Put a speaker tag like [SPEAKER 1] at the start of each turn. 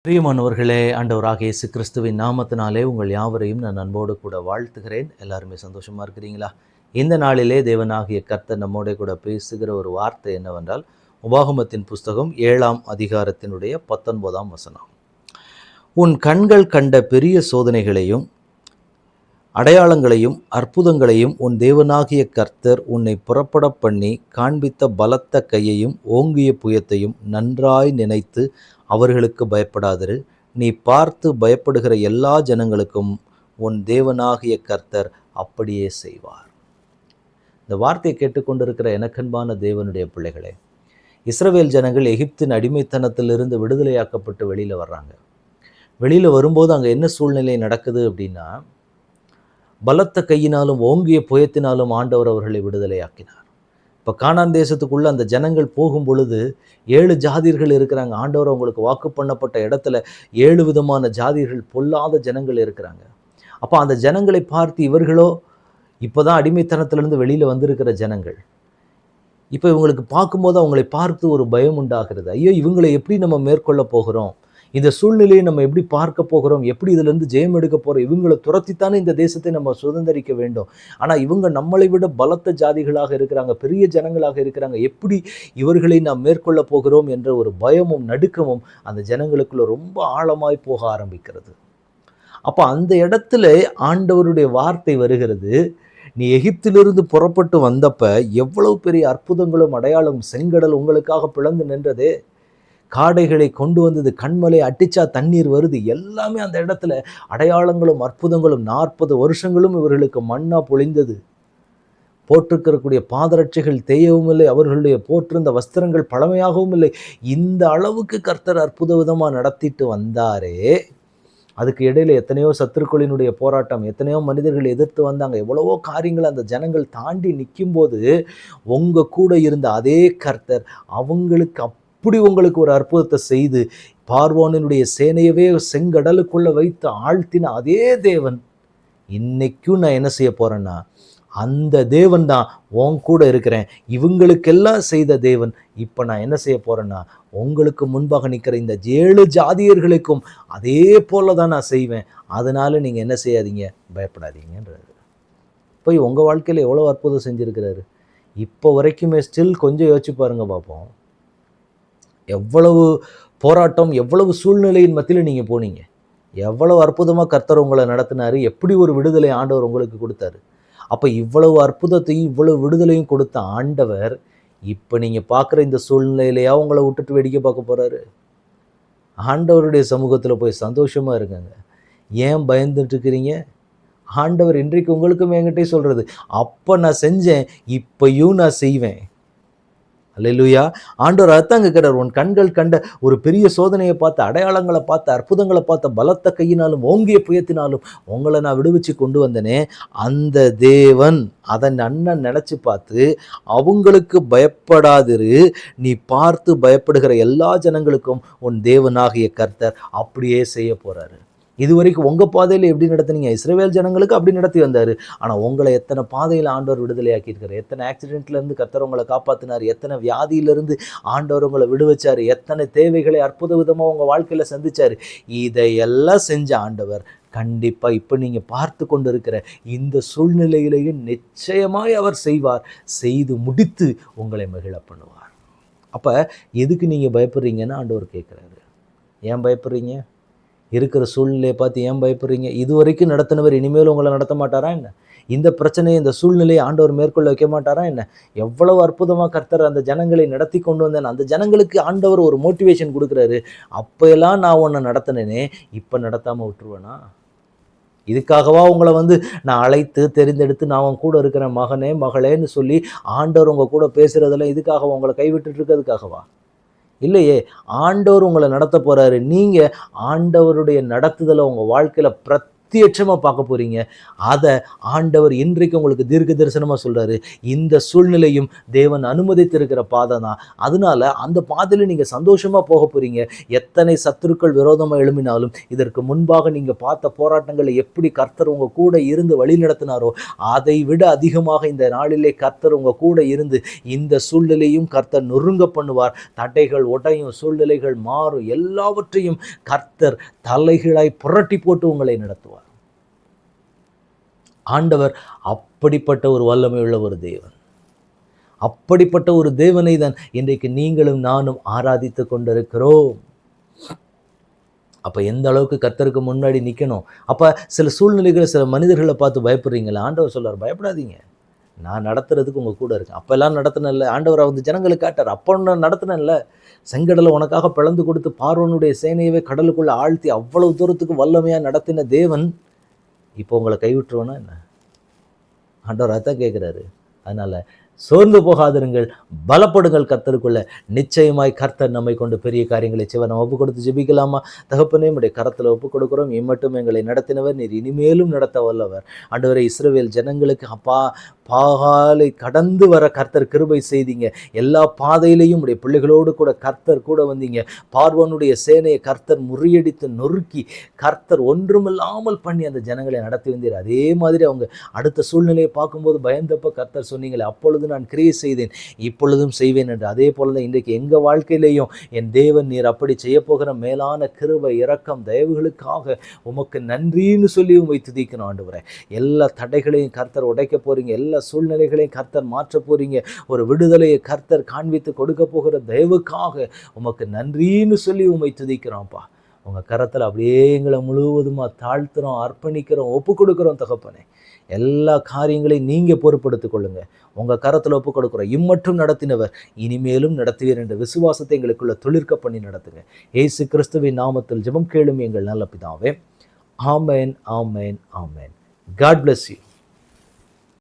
[SPEAKER 1] பிரியமானவர்களே, ஆண்டவராக இயேசு கிறிஸ்துவின் நாமத்தினாலே உங்கள் யாவரையும் நான் அன்போடு கூட வாழ்த்துகிறேன். எல்லாருமே சந்தோஷமா இருக்கிறீங்களா? இந்த நாளிலே தேவனாகிய கர்த்தர் நம்மோட கூட பேசுகிற ஒரு வார்த்தை என்னவென்றால், உபாகமத்தின் புஸ்தகம் 7ஆம் அதிகாரத்தினுடைய 19ஆம் வசனம். உன் கண்கள் கண்ட பெரிய சோதனைகளையும் அடையாளங்களையும் அற்புதங்களையும் உன் தேவனாகிய கர்த்தர் உன்னை புறப்பட பண்ணி காண்பித்த பலத்த கையையும் ஓங்கிய புயத்தையும் நன்றாய் நினைத்து அவர்களுக்கு பயப்படாதிரு. நீ பார்த்து பயப்படுகிற எல்லா ஜனங்களுக்கும் உன் தேவனாகிய கர்த்தர் அப்படியே செய்வார். இந்த வார்த்தையை கேட்டுக்கொண்டிருக்கிற எனக்கன்பான தேவனுடைய பிள்ளைகளே, இஸ்ரவேல் ஜனங்கள் எகிப்தின் அடிமைத்தனத்திலிருந்து விடுதலையாக்கப்பட்டு வெளியில் வர்றாங்க. வெளியில் வரும்போது அங்கே என்ன சூழ்நிலை நடக்குது அப்படின்னா, பலத்த கையினாலும் ஓங்கிய புயத்தினாலும் ஆண்டவர் அவர்களை விடுதலையாக்கினார். இப்போ கானான் தேசத்துக்குள்ள அந்த ஜனங்கள் போகும் பொழுது 7 ஜாதியர்கள் இருக்கிறாங்க. ஆண்டவர் அவங்களுக்கு வாக்கு பண்ணப்பட்ட இடத்துல 7 விதமான ஜாதியர்கள், பொல்லாத ஜனங்கள் இருக்கிறாங்க. அப்போ அந்த ஜனங்களை பார்த்து இவர்களோ இப்போதான் அடிமைத்தனத்திலிருந்து வெளியில் வந்திருக்கிற ஜனங்கள். இப்போ இவங்களுக்கு பார்க்கும்போது அவங்களை பார்த்து ஒரு பயம் உண்டாகிறது. ஐயோ, இவங்களை எப்படி நம்ம மேற்கொள்ள போகிறோம்? இந்த சூழ்நிலையை நம்ம எப்படி பார்க்க போகிறோம்? எப்படி இதிலிருந்து ஜெயம் எடுக்க போகிறோம்? இவங்களை துரத்தித்தானே இந்த தேசத்தை நம்ம சுதந்திரிக்க வேண்டும். ஆனால் இவங்க நம்மளை விட பலத்த ஜாதிகளாக இருக்கிறாங்க, பெரிய ஜனங்களாக இருக்கிறாங்க. எப்படி இவர்களை நாம் மேற்கொள்ள போகிறோம் என்ற ஒரு பயமும் நடுக்கமும் அந்த ஜனங்களுக்குள்ள ரொம்ப ஆழமாய் போக ஆரம்பிக்கிறது. அப்போ அந்த இடத்துல ஆண்டவருடைய வார்த்தை வருகிறது. நீ எகிப்திலிருந்து புறப்பட்டு வந்தப்ப எவ்வளவு பெரிய அற்புதங்களும் அடையாளம், செங்கடல் உங்களுக்காக பிளந்து நின்றதே, காடைகளை கொண்டு வந்தது, கண்மலை அட்டிச்சா தண்ணீர் வருது, எல்லாமே அந்த இடத்துல அடையாளங்களும் அற்புதங்களும். 40 வருஷங்களும் இவர்களுக்கு மன்னா பொழிந்தது. போட்டிருக்கக்கூடிய பாதரட்சைகள் தேயவும் இல்லை, அவர்களுடைய போட்டிருந்த வஸ்திரங்கள் பழமையாகவும் இல்லை. இந்த அளவுக்கு கர்த்தர் அற்புத விதமாக நடத்திட்டு வந்தாரே, அதுக்கு இடையில எத்தனையோ சத்துருக்களினுடைய போராட்டம், எத்தனையோ மனிதர்கள் எதிர்த்து வந்தாங்க, எவ்வளவோ காரியங்கள் அந்த ஜனங்கள் தாண்டி நிற்கும்போது உங்க கூட இருந்த அதே கர்த்தர் அவங்களுக்கு அப்படி உங்களுக்கு ஒரு அற்புதத்தை செய்து பார்வோனினுடைய சேனையவே செங்கடலுக்குள்ள வைத்து ஆழ்த்தின அதே தேவன் இன்னைக்கும் நான் என்ன செய்ய போறேன்னா, அந்த தேவன் தான் உன் கூட இருக்கிறேன், இவங்களுக்கெல்லாம் செய்த தேவன் இப்போ நான் என்ன செய்ய போறேன்னா, உங்களுக்கு முன்பாக நிற்கிற இந்த 7 ஜாதியர்களுக்கும் அதே போல தான் நான் செய்வேன். அதனால நீங்கள் என்ன செய்யாதீங்க, பயப்படாதீங்கன்றாரு. போய் உங்கள் வாழ்க்கையில் எவ்வளோ அற்புதம் செஞ்சுருக்கிறாரு இப்போ வரைக்குமே. ஸ்டில் கொஞ்சம் யோசிச்சு பாருங்க பார்ப்போம். எவ்வளவு போராட்டம், எவ்வளவு சூழ்நிலையின் மத்தியில் நீங்கள் போனீங்க, எவ்வளவு அற்புதமாக கர்த்தர் உங்களை நடத்தினாரு, எப்படி ஒரு விடுதலை ஆண்டவர் உங்களுக்கு கொடுத்தாரு. அப்போ இவ்வளவு அற்புதத்தையும் இவ்வளவு விடுதலையும் கொடுத்த ஆண்டவர் இப்போ நீங்கள் பார்க்குற இந்த சூழ்நிலையிலையா உங்களை விட்டுட்டு வேடிக்கை பார்க்க போகிறாரு? ஆண்டவருடைய சமூகத்தில் போய் சந்தோஷமாக இருங்கங்க. ஏன் பயந்துட்டு இருக்கிறீங்க? ஆண்டவர் இன்றைக்கு உங்களுக்கும் என்கிட்டே சொல்கிறது, அப்போ நான் செஞ்சேன், இப்பையும் நான் செய்வேன். அல்லேலூயா. ஆண்டவர் அதான் கேட்கிறார், உன் கண்கள் கண்ட ஒரு பெரிய சோதனையை பார்த்து, அடையாளங்களை பார்த்து, அற்புதங்களை பார்த்த பலத்த கையினாலும் ஓங்கிய புயத்தினாலும் உங்களை நான் விடுவிச்சு கொண்டு வந்தனே, அந்த தேவன் அதை அண்ணன் நினச்சி பார்த்து அவங்களுக்கு பயப்படாதிரு, நீ பார்த்து பயப்படுகிற எல்லா ஜனங்களுக்கும் உன் தேவனாகிய கர்த்தர் அப்படியே செய்ய போறாரு. இதுவரைக்கும் உங்கள் பாதையில் எப்படி நடத்துனீங்க? இஸ்ரவேல் ஜனங்களுக்கு அப்படி நடத்தி வந்தார். ஆனால் உங்களை எத்தனை பாதையில் ஆண்டவர் விடுதலையாக்கியிருக்காரு, எத்தனை ஆக்சிடென்ட்லேருந்து கர்த்தர் உங்களை காப்பாற்றினார், எத்தனை வியாதியிலிருந்து ஆண்டவர் உங்களை விடுவிச்சார், எத்தனை தேவைகளை அற்புத விதமாக உங்கள் வாழ்க்கையில் சந்திச்சார். இதையெல்லாம் செஞ்ச ஆண்டவர் கண்டிப்பாக இப்போ நீங்கள் பார்த்து கொண்டு இருக்கிற இந்த சூழ்நிலையிலேயும் நிச்சயமாய் அவர் செய்வார், செய்து முடித்து உங்களை மகிழ பண்ணுவார். அப்போ எதுக்கு நீங்கள் பயப்படுறீங்கன்னு ஆண்டவர் கேட்குறாரு. ஏன் பயப்படுறீங்க? இருக்கிற சூழ்நிலையை பார்த்து ஏன் பயப்படுறீங்க? இதுவரைக்கும் நடத்தினவர் இனிமேல் உங்களை நடத்த மாட்டாரா என்ன? இந்த பிரச்சனையை, இந்த சூழ்நிலையை ஆண்டவர் மேற்கொள்ள வைக்க மாட்டாரா என்ன? எவ்வளவு அற்புதமாக கர்த்தர் அந்த ஜனங்களை நடத்தி கொண்டு வந்தேன். அந்த ஜனங்களுக்கு ஆண்டவர் ஒரு மோட்டிவேஷன் கொடுக்குறாரு. அப்போயெல்லாம் நான் உன்னை நடத்தினேனே, இப்போ நடத்தாமல் விட்டுருவேனா? இதுக்காகவா உங்களை நான் அழைத்து தெரிந்தெடுத்து நான் உன் கூட இருக்கிற மகனே மகளேன்னு சொல்லி ஆண்டவர் உங்கள் கூட பேசுகிறதெல்லாம் இதுக்காகவா? உங்களை கைவிட்டுட்டு இருக்கிறதுக்காகவா? இல்லையே. ஆண்டவர் உங்களை நடத்த போகிறாரு. நீங்கள் ஆண்டவருடைய நடத்துதலை உங்கள் வாழ்க்கையில் பிரத்யட்சமாக பார்க்க போகிறீங்க. அதை ஆண்டவர் இன்றைக்கு உங்களுக்கு தீர்க்க தரிசனமாக சொல்கிறாரு. இந்த சூழ்நிலையும் தேவன் அனுமதித்திருக்கிற பாதை தான். அதனால அந்த பாதையில் நீங்கள் சந்தோஷமாக போக போகிறீங்க. எத்தனை சத்துருக்கள் விரோதமாக எழும்பினாலும், இதற்கு முன்பாக நீங்கள் பார்த்த போராட்டங்களை எப்படி கர்த்தர் உங்கள் கூட இருந்து வழி நடத்தினாரோ அதை விட அதிகமாக இந்த நாளிலே கர்த்தர் உங்கள் கூட இருந்து இந்த சூழ்நிலையும் கர்த்தர் நொறுங்க பண்ணுவார். தடைகள் உடையும், சூழ்நிலைகள் மாறும், எல்லாவற்றையும் கர்த்தர் தலைகளாய் புரட்டி போட்டு உங்களை நடத்துவார். ஆண்டவர் அப்படிப்பட்ட ஒரு வல்லமை உள்ள ஒரு தேவன். அப்படிப்பட்ட ஒரு தேவனை தான் இன்றைக்கு நீங்களும் நானும் ஆராதித்து கொண்டிருக்கிறோம். அப்போ எந்த அளவுக்கு கர்த்தருக்கு முன்னாடி நிற்கணும். அப்போ சில சூழ்நிலைகளை, சில மனிதர்களை பார்த்து பயப்படுறீங்களா? ஆண்டவர் சொல்றார், பயப்படாதீங்க, நான் நடத்துறதுக்கு உங்கள் கூட இருக்கேன். அப்போல்லாம் நடத்தினல்ல, ஆண்டவர் வந்து ஜனங்களுக்கு காட்டார். அப்போ நான் நடத்தினேன்ல, செங்கடலை உனக்காக பிளந்து கொடுத்து பார்வோனுடைய சேனையவே கடலுக்குள்ளே ஆழ்த்தி அவ்வளவு தூரத்துக்கு வல்லமையாக நடத்தின தேவன் இப்போ உங்களை கைவிட்டுருவோன்னா என்ன? ஆண்டவர் அதான் கேட்குறாரு. அதனால் சோர்ந்து போகாதிருங்கள், பலப்படுங்கள் கர்த்தருக்குள்ள. நிச்சயமாய் கர்த்தர் நம்மை கொண்டு பெரிய காரியங்களை செய்வார். நம்ம ஒப்பு கொடுத்து ஜெபிக்கலாமா? தகப்பனே, உம்முடைய கரத்தில் ஒப்பு கொடுக்குறோம். இம்மட்டும் எங்களை நடத்தினவர், நீர் இனிமேலும் நடத்த வல்லவர். ஆண்டவரே, இஸ்ரவேல் ஜனங்களுக்கு அப்பா பாகாலை கடந்து வர கர்த்தர் கிருபை செய்தீங்க. எல்லா பாதையிலையும் உடைய பிள்ளைகளோடு கூட கர்த்தர் கூட வந்தீங்க. பார்வோனுடைய சேனையை கர்த்தர் முறியடித்து நொறுக்கி கர்த்தர் ஒன்றுமில்லாமல் பண்ணி அந்த ஜனங்களை நடத்தி வந்தீர். அதே மாதிரி அவங்க அடுத்த சூழ்நிலையை பார்க்கும்போது பயந்தப்ப கர்த்தர் சொன்னீங்களே, அப்பொழுது நான் கிரியை செய்தேன், இப்பொழுதும் செய்வேன் என்று. அதே போல தான் இன்றைக்கு எங்கள் வாழ்க்கையிலையும் என் தேவன் நீர் அப்படி செய்ய போகிற மேலான கிருபை, இரக்கம், தயவுகளுக்காக உமக்கு நன்றின்னு சொல்லி உம்மை துதிக்கணும். ஆண்டவரே, எல்லா தடைகளையும் கர்த்தர் உடைக்க போறீங்க, எல்லா சூழ்நிலைகளையும் கர்த்தர் மாற்ற போறீங்க. ஒரு விடுதலையை கர்த்தர் காண்பித்து கொடுக்க போகிற தயவுக்காக உமக்கு நன்றின்னு சொல்லி உம்மை துதிக்கிறோம்ப்பா. உங்கள் கரத்தில் அப்படியே எங்களை முழுவதுமாக தாழ்த்துறோம், அர்ப்பணிக்கிறோம், ஒப்பு கொடுக்குறோம். தகப்பனே, எல்லா காரியங்களையும் நீங்கள் பொறுப்படுத்திக் கொள்ளுங்க. உங்கள் கரத்தில் ஒப்பு கொடுக்குறோம். இம்மட்டும் நடத்தினவர் இனிமேலும் நடத்துவீர் என்ற விசுவாசத்தை எங்களுக்குள்ள துளிர்க்க பண்ணி நடத்துங்க. இயேசு கிறிஸ்துவின் நாமத்தில் ஜெபம் கேளும் எங்கள் நல்ல பிதாவே. ஆமேன், ஆமேன், ஆமேன். God bless you.